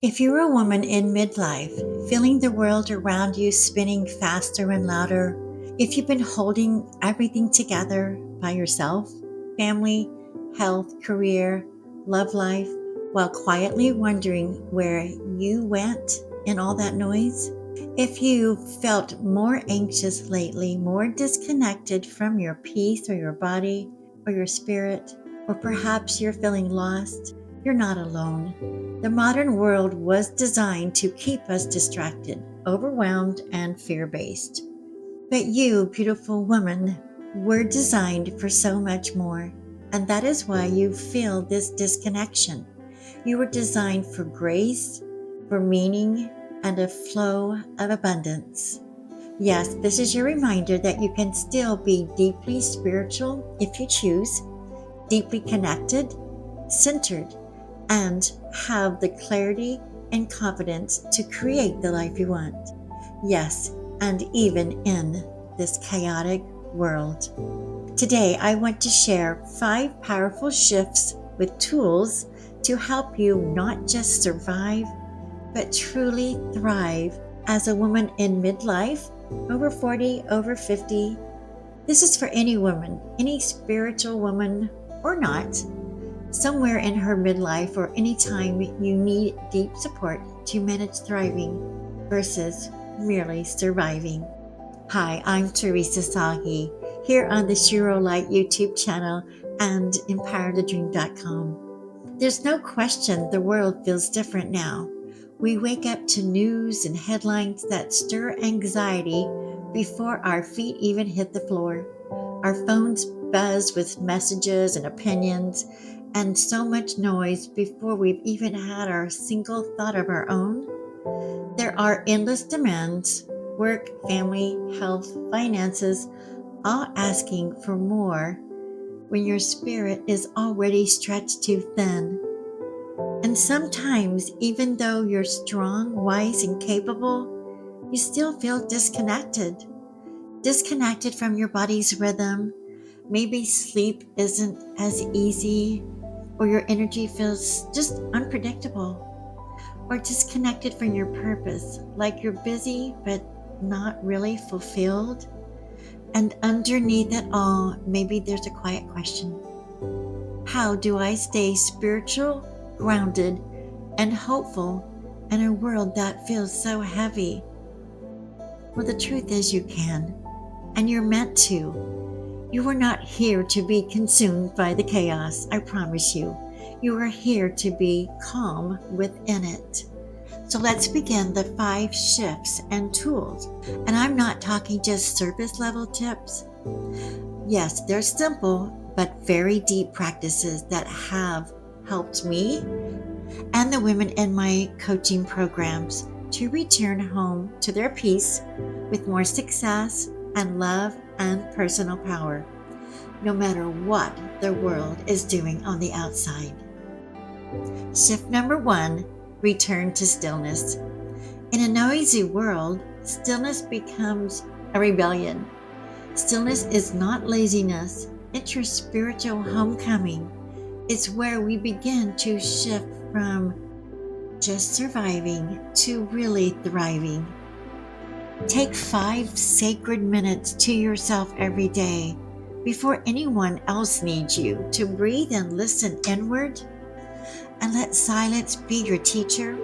If you're a woman in midlife, feeling the world around you spinning faster and louder, if you've been holding everything together by yourself, family, health, career, love life, while quietly wondering where you went in all that noise, if you felt more anxious lately, more disconnected from your peace or your body or your spirit, or perhaps you're feeling lost, you're not alone. The modern world was designed to keep us distracted, overwhelmed, and fear based. But you, beautiful woman, were designed for so much more. And that is why you feel this disconnection. You were designed for grace, for meaning, and a flow of abundance. Yes, this is your reminder that you can still be deeply spiritual if you choose, deeply connected, centered, and have the clarity and confidence to create the life you want. Yes, and even in this chaotic world. Today, I want to share 5 powerful shifts with tools to help you not just survive, but truly thrive as a woman in midlife, over 40, over 50. This is for any woman, any spiritual woman or not, somewhere in her midlife or any time you need deep support to manage thriving versus merely surviving. Hi, I'm Teresa Sahi, here on the Shiro Light YouTube channel and empowerthedream.com. There's no question the world feels different now. We wake up to news and headlines that stir anxiety before our feet even hit the floor. Our phones buzz with messages and opinions, and so much noise before we've even had our single thought of our own. There are endless demands: work, family, health, finances, all asking for more when your spirit is already stretched too thin. And sometimes, even though you're strong, wise, and capable, you still feel disconnected. Disconnected from your body's rhythm. Maybe sleep isn't as easy, or your energy feels just unpredictable, or disconnected from your purpose, like you're busy but not really fulfilled. And underneath it all, maybe there's a quiet question: how do I stay spiritual, grounded, and hopeful in a world that feels so heavy? Well, the truth is you can, and you're meant to. You are not here to be consumed by the chaos, I promise you. You are here to be calm within it. So let's begin the 5 shifts and tools. And I'm not talking just surface level tips. Yes, they're simple but very deep practices that have helped me and the women in my coaching programs to return home to their peace with more success and love and personal power, no matter what the world is doing on the outside. Shift number 1: return to stillness. In a noisy world, stillness becomes a rebellion. Stillness is not laziness, it's your spiritual homecoming. It's where we begin to shift from just surviving to really thriving. Take 5 sacred minutes to yourself every day before anyone else needs you to breathe and listen inward, and let silence be your teacher.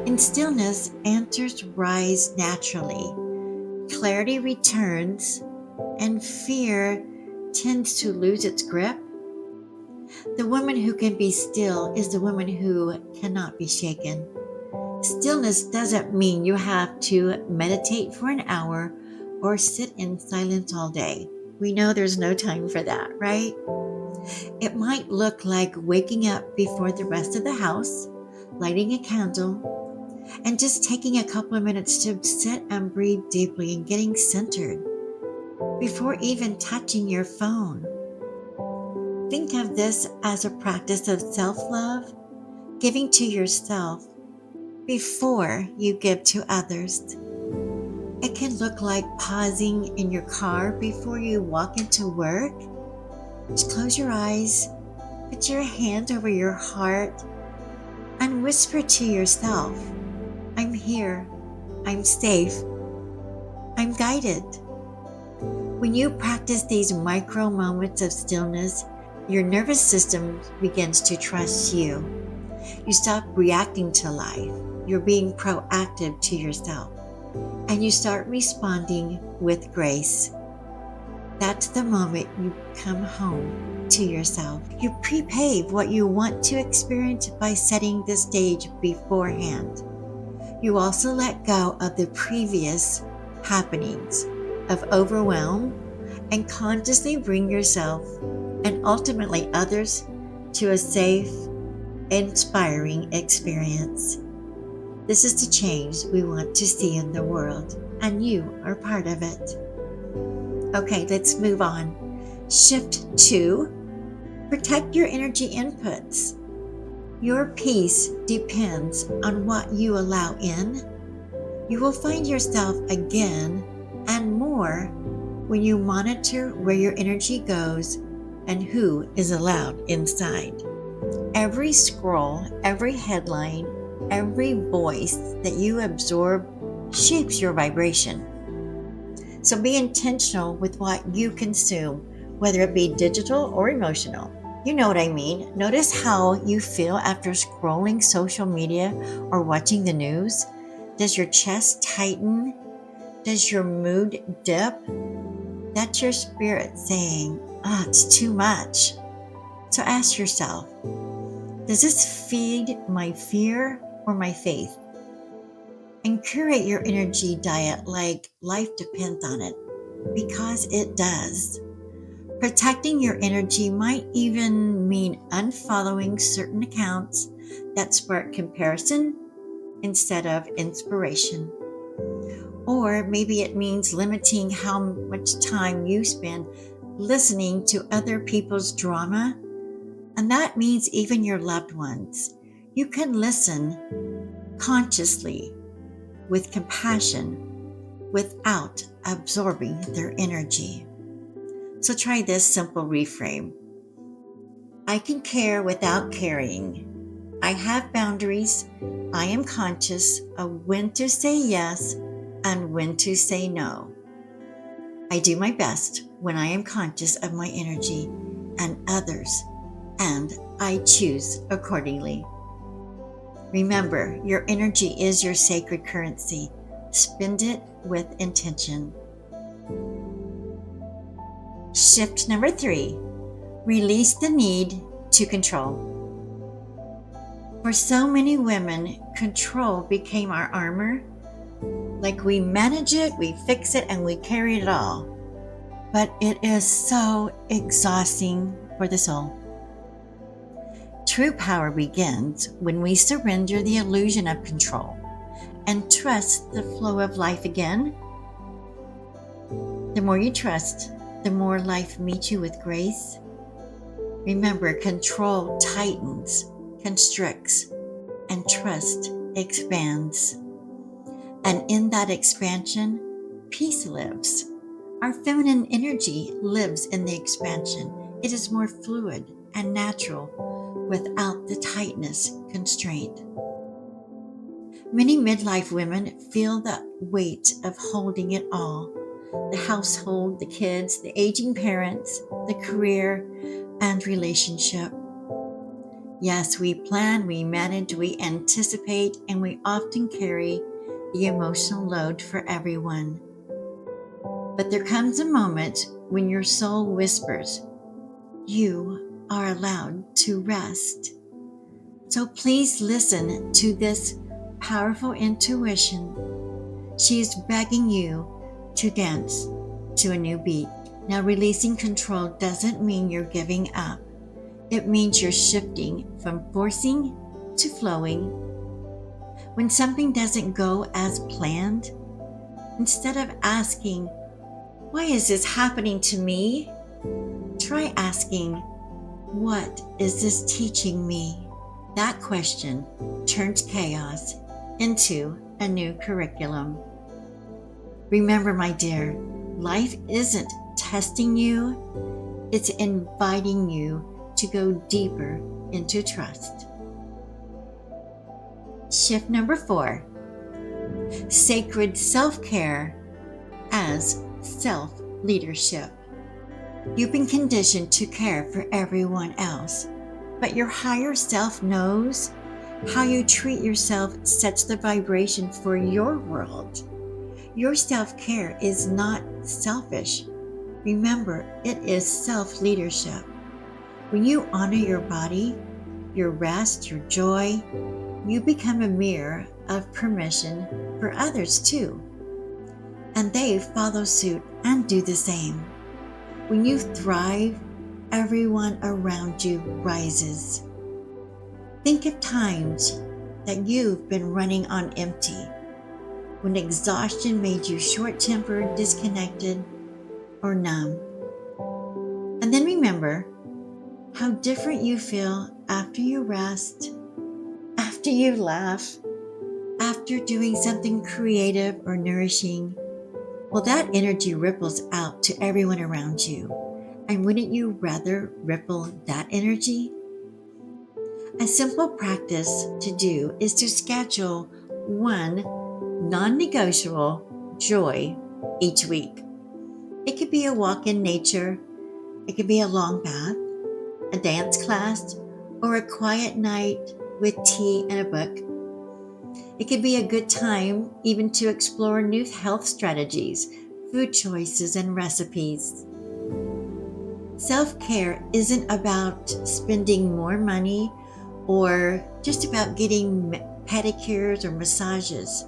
In stillness, answers rise naturally, clarity returns, and fear tends to lose its grip. The woman who can be still is the woman who cannot be shaken. Stillness doesn't mean you have to meditate for an hour or sit in silence all day. We know there's no time for that, right? It might look like waking up before the rest of the house, lighting a candle, and just taking a couple of minutes to sit and breathe deeply and getting centered before even touching your phone. Think of this as a practice of self-love, giving to yourself before you give to others. It can look like pausing in your car before you walk into work. Just close your eyes, put your hand over your heart, and whisper to yourself, I'm here, I'm safe, I'm guided. When you practice these micro moments of stillness, your nervous system begins to trust you. You stop reacting to life. You're being proactive to yourself. And you start responding with grace. That's the moment you come home to yourself. You prepave what you want to experience by setting the stage beforehand. You also let go of the previous happenings of overwhelm and consciously bring yourself and ultimately others to a safe, inspiring experience. This is the change we want to see in the world, and you are part of it. Okay, let's move on. Shift 2, protect your energy inputs. Your peace depends on what you allow in. You will find yourself again and more when you monitor where your energy goes and who is allowed inside. Every scroll, every headline, every voice that you absorb shapes your vibration. So be intentional with what you consume, whether it be digital or emotional. You know what I mean. Notice how you feel after scrolling social media or watching the news. Does your chest tighten? Does your mood dip? That's your spirit saying, it's too much. So ask yourself, does this feed my fear or my faith? And curate your energy diet like life depends on it, because it does. Protecting your energy might even mean unfollowing certain accounts that spark comparison instead of inspiration. Or maybe it means limiting how much time you spend listening to other people's drama. And that means even your loved ones. You can listen consciously with compassion without absorbing their energy. So try this simple reframe. I can care without carrying. I have boundaries. I am conscious of when to say yes and when to say no. I do my best when I am conscious of my energy and others, and I choose accordingly. Remember, your energy is your sacred currency. Spend it with intention. Shift number 3, release the need to control. For so many women, control became our armor. Like we manage it, we fix it, and we carry it all. But it is so exhausting for the soul. True power begins when we surrender the illusion of control and trust the flow of life again. The more you trust, the more life meets you with grace. Remember, control tightens, constricts, and trust expands. And in that expansion, peace lives. Our feminine energy lives in the expansion. It is more fluid and natural without the tightness constraint. Many midlife women feel the weight of holding it all: the household, the kids, the aging parents, the career, and relationship. Yes, we plan, we manage, we anticipate, and we often carry the emotional load for everyone. But there comes a moment when your soul whispers, you are allowed to rest. So please listen to this powerful intuition. She is begging you to dance to a new beat. Now, releasing control doesn't mean you're giving up. It means you're shifting from forcing to flowing. When something doesn't go as planned, instead of asking, why is this happening to me? Try asking, what is this teaching me? That question turns chaos into a new curriculum. Remember, my dear, life isn't testing you, it's inviting you to go deeper into trust. Shift number 4, sacred self-care as self-leadership. You've been conditioned to care for everyone else, but your higher self knows how you treat yourself sets the vibration for your world. Your self-care is not selfish. Remember, it is self-leadership. When you honor your body, your rest, your joy, you become a mirror of permission for others too. And they follow suit and do the same. When you thrive, everyone around you rises. Think of times that you've been running on empty, when exhaustion made you short-tempered, disconnected, or numb. And then remember how different you feel after you rest, after you laugh, after doing something creative or nourishing. Well, that energy ripples out to everyone around you. And wouldn't you rather ripple that energy? A simple practice to do is to schedule one non-negotiable joy each week. It could be a walk in nature, it could be a long bath, a dance class, or a quiet night with tea and a book. It could be a good time even to explore new health strategies, food choices, and recipes. Self-care isn't about spending more money or just about getting pedicures or massages.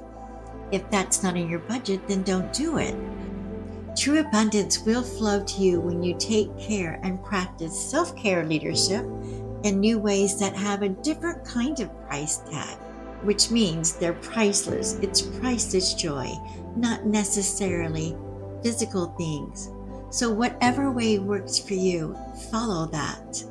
If that's not in your budget, then don't do it. True abundance will flow to you when you take care and practice self-care leadership in new ways that have a different kind of price tag, which means they're priceless. It's priceless joy, not necessarily physical things. So whatever way works for you, follow that.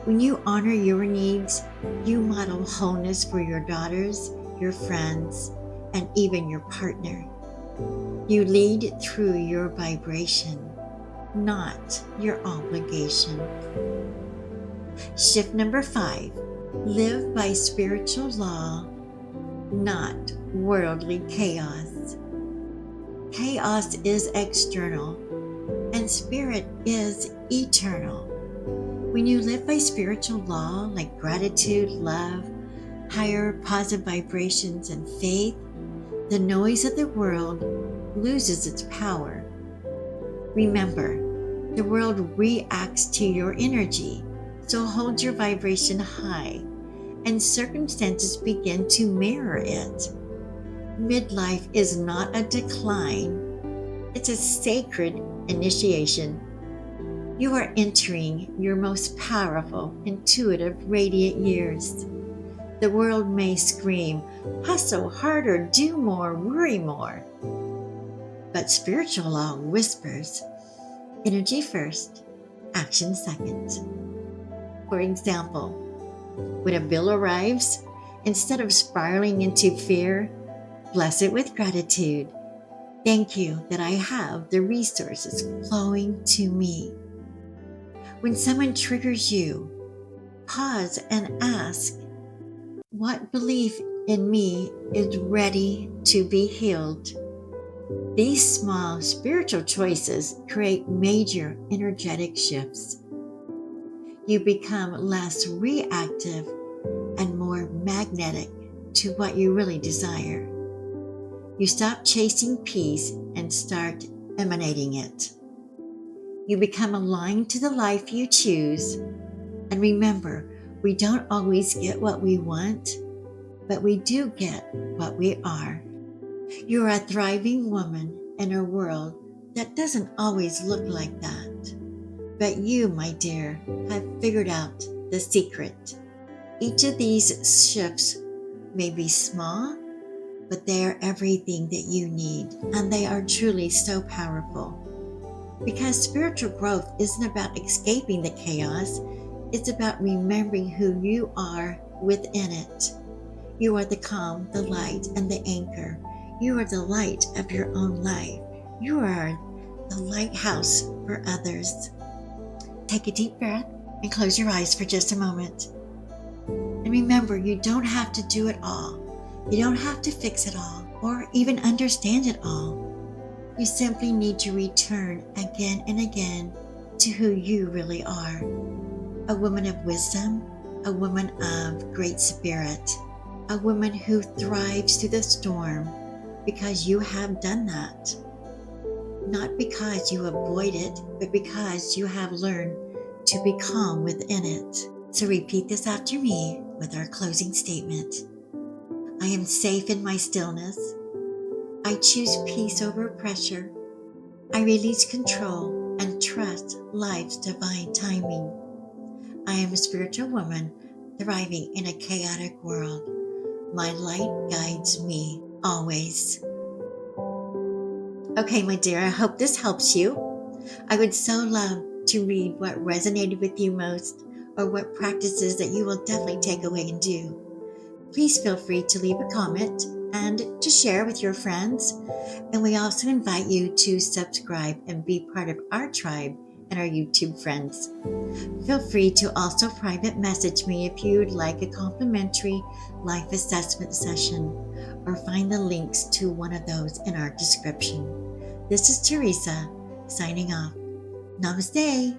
When you honor your needs, you model wholeness for your daughters, your friends, and even your partner. You lead through your vibration, not your obligation. Shift number 5, live by spiritual law, not worldly chaos. Chaos is external, and spirit is eternal. When you live by spiritual law like gratitude, love, higher positive vibrations, and faith, the noise of the world loses its power. Remember, the world reacts to your energy, so hold your vibration high, and circumstances begin to mirror it. Midlife is not a decline, it's a sacred initiation. You are entering your most powerful, intuitive, radiant years. The world may scream, hustle harder, do more, worry more. But spiritual law whispers, energy first, action second. For example, when a bill arrives, instead of spiraling into fear, bless it with gratitude. Thank you that I have the resources flowing to me. When someone triggers you, pause and ask, what belief in me is ready to be healed? These small spiritual choices create major energetic shifts. You become less reactive and more magnetic to what you really desire. You stop chasing peace and start emanating it. You become aligned to the life you choose. And remember, we don't always get what we want, but we do get what we are. You're a thriving woman in a world that doesn't always look like that. But you, my dear, have figured out the secret. Each of these shifts may be small, but they are everything that you need, and they are truly so powerful. Because spiritual growth isn't about escaping the chaos, it's about remembering who you are within it. You are the calm, the light, and the anchor. You are the light of your own life. You are the lighthouse for others. Take a deep breath and close your eyes for just a moment. And And remember, you don't have to do it all. You don't have to fix it all or even understand it all. You simply need to return again and again to who you really are. A woman of wisdom, a woman of great spirit, a woman who thrives through the storm because you have done that. Not because you avoid it, but because you have learned to be calm within it. So repeat this after me with our closing statement. I am safe in my stillness. I choose peace over pressure. I release control and trust life's divine timing. I am a spiritual woman thriving in a chaotic world. My light guides me always. Okay, my dear, I hope this helps you. I would so love to read what resonated with you most or what practices that you will definitely take away and do. Please feel free to leave a comment and to share with your friends. And we also invite you to subscribe and be part of our tribe and our YouTube friends. Feel free to also private message me if you would like a complimentary life assessment session, or find the links to one of those in our description. This is Teresa signing off. Namaste.